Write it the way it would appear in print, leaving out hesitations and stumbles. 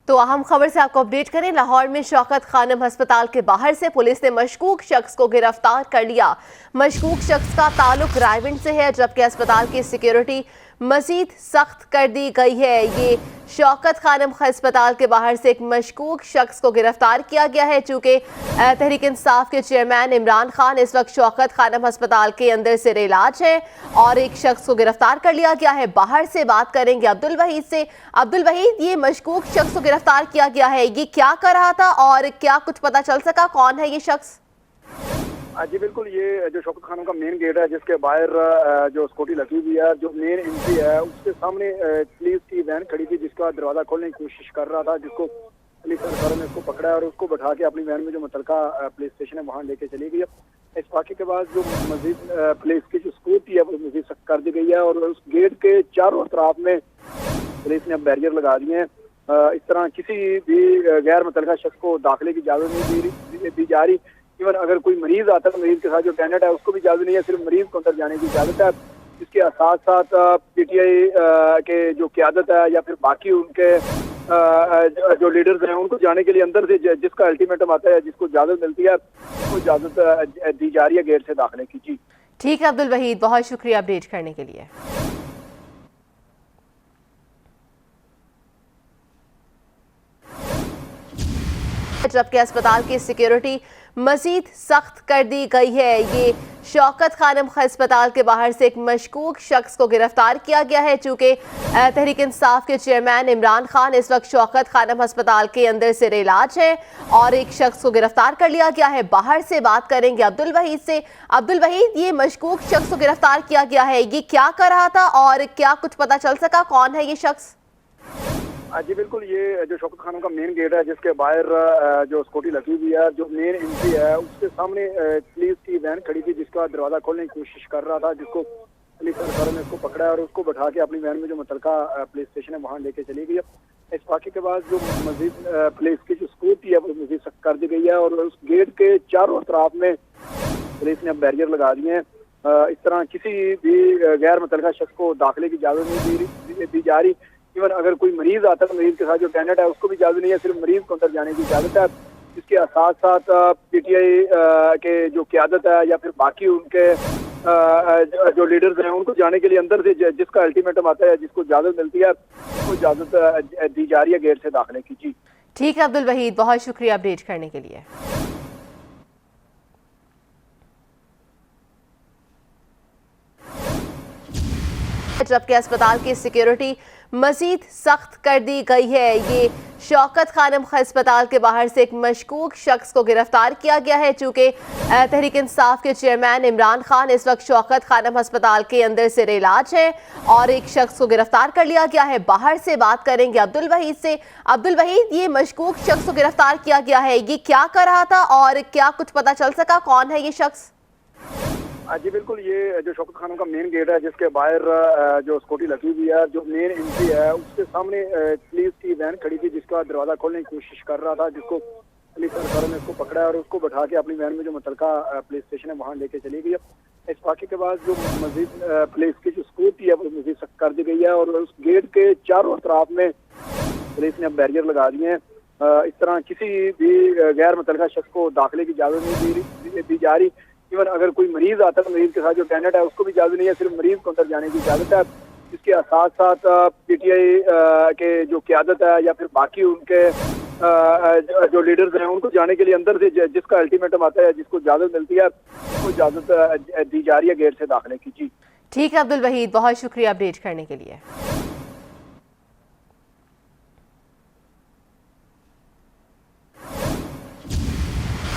तो अहम खबर से आपको अपडेट करें। लाहौर में शौकत खानम अस्पताल के बाहर से पुलिस ने मशकूक शख्स को गिरफ्तार कर लिया। मशकूक शख्स का ताल्लुक रायविंड से है, जबकि अस्पताल की सिक्योरिटी मजीद सख्त कर दी गई है। ये शौकत खानम अस्पताल के बाहर से एक मशकूक शख्स को गिरफ्तार किया गया है। चूंकि तहरीक इंसाफ के चेयरमैन इमरान खान इस वक्त शौकत खानम अस्पताल के अंदर से इलाज है और एक शख्स को गिरफ्तार कर लिया गया है। बाहर से बात करेंगे अब्दुल वहीद से। अब्दुल वहीद, ये मशकूक शख्स को गिरफ्तार किया गया है, ये क्या कर रहा था और क्या कुछ पता चल सका? कौन है ये शख्स? जी बिल्कुल, ये जो शौकत खानम का मेन गेट है जिसके बाहर जो सिक्योरिटी लगी हुई है, जो मेन एंट्री है उसके सामने पुलिस की वैन खड़ी थी जिसका दरवाजा खोलने की कोशिश कर रहा था, जिसको पुलिस अधिकारियों ने उसको पकड़ा और उसको बैठा के अपनी वैन में जो मुतलका पुलिस स्टेशन है वहाँ लेके चली गई। इस वाक़े के बाद जो मजीद पुलिस की जो सिक्योरिटी है वो मजीद सख्त कर दी गई है और उस गेट के चारों तरफ में पुलिस ने अब बैरियर लगा दिए हैं। इस तरह किसी भी गैर मुतलका शख्स को दाखिले की इजाज़त नहीं दी जा रही। इवन अगर कोई मरीज आता है, मरीज के साथ जो टेनेंट है उसको भी इजाज़त नहीं है, सिर्फ मरीज को अंदर जाने की इजाज़त है। इसके साथ साथ पीटीआई के जो क़यादत है या फिर बाकी उनके जो लीडर्स हैं उनको जाने के लिए अंदर से जिसका अल्टीमेटम आता है, जिसको इजाज़त मिलती है, उसको इजाज़त दी जा रही है गेट से दाखिले की। जी ठीक है अब्दुल वहीद, बहुत शुक्रिया अपडेट करने के लिए। जबकि अस्पताल की सिक्योरिटी मजीद सख्त कर दी गई है। ये शौकत खानम अस्पताल के बाहर से एक मशकूक शख्स को गिरफ्तार किया गया है। चूंकि तहरीक इंसाफ के चेयरमैन इमरान खान इस वक्त शौकत खानम अस्पताल के अंदर से इलाज है और एक शख्स को गिरफ्तार कर लिया गया है। बाहर से बात करेंगे अब्दुल वहीद से। अब्दुल वहीद, ये मशकूक शख्स को गिरफ्तार किया गया है, ये क्या कर रहा था और क्या कुछ पता चल सका? कौन है ये शख्स? जी बिल्कुल, ये जो शौकत खानम का मेन गेट है जिसके बाहर जो सिक्योरिटी लगी हुई है, जो मेन एंट्री है उसके सामने पुलिस की वैन खड़ी थी जिसका दरवाजा खोलने की कोशिश कर रहा था, जिसको पुलिस अधिकारियों ने उसको पकड़ा और उसको बैठा के अपनी वैन में जो मुतलका पुलिस स्टेशन है वहाँ लेके चली गई। इस वाक़े के बाद जो मजीद पुलिस की जो सिक्योरिटी है वो मजीद सख्त कर दी गई है और उस गेट के चारों तरफ में पुलिस ने अब बैरियर लगा दिए हैं। इस तरह किसी भी गैर मुतलका शख्स को दाखिले की इजाज़त नहीं दी जा रही। इवन अगर कोई मरीज आता है, मरीज के साथ जो टेनेंट है उसको भी इजाज़त नहीं है, सिर्फ मरीज को अंदर जाने की इजाज़त है। इसके साथ साथ पीटीआई के जो क़यादत है या फिर बाकी उनके जो लीडर्स हैं उनको जाने के लिए अंदर से जिसका अल्टीमेटम आता है, जिसको इजाज़त मिलती है, उसको इजाज़त दी जा रही है गेट से दाखिले की। जी ठीक है अब्दुल वहीद, बहुत शुक्रिया अपडेट करने के लिए। जबकि अस्पताल की सिक्योरिटी मजीद सख्त कर दी गई है। ये शौकत खानम अस्पताल के बाहर से एक मशकूक शख्स को गिरफ्तार किया गया है। चूंकि तहरीक इंसाफ के चेयरमैन इमरान खान इस वक्त शौकत खानम अस्पताल के अंदर से इलाज है और एक शख्स को गिरफ्तार कर लिया गया है। बाहर से बात करेंगे अब्दुल वहीद से। अब्दुल वहीद, ये मशकूक शख्स को गिरफ्तार किया गया है, ये क्या कर रहा था और क्या कुछ पता चल सका? कौन है ये शख्स? जी बिल्कुल, ये जो शौकत खानम का मेन गेट है जिसके बाहर जो सिक्योरिटी लगी हुई है, जो मेन एंट्री है उसके सामने पुलिस की वैन खड़ी थी जिसका दरवाजा खोलने की कोशिश कर रहा था, जिसको पुलिस अधिकारियों ने उसको पकड़ा और उसको बैठा के अपनी वैन में जो मुतलका पुलिस स्टेशन है वहाँ लेके चली गई। इस वाक़े के बाद जो मजीद पुलिस की जो सिक्योरिटी है वो मजीद सख्त कर दी गई है और उस गेट के चारों तरफ में पुलिस ने अब बैरियर लगा दिए हैं। इस तरह किसी भी गैर मुतलका शख्स को दाखिले की इजाज़त नहीं दी जा रही। इवन अगर कोई मरीज आता है, मरीज के साथ जो टेनेंट है उसको भी इजाज़त नहीं है, सिर्फ मरीज को अंदर जाने की इजाज़त है। इसके साथ साथ पीटीआई के जो क़यादत है या फिर बाकी उनके जो लीडर्स हैं उनको जाने के लिए अंदर से जिसका अल्टीमेटम आता है, जिसको इजाज़त मिलती है, उसको इजाज़त दी जा रही है गेट से दाखिले की। जी ठीक है अब्दुल वहीद, बहुत शुक्रिया अपडेट करने के लिए।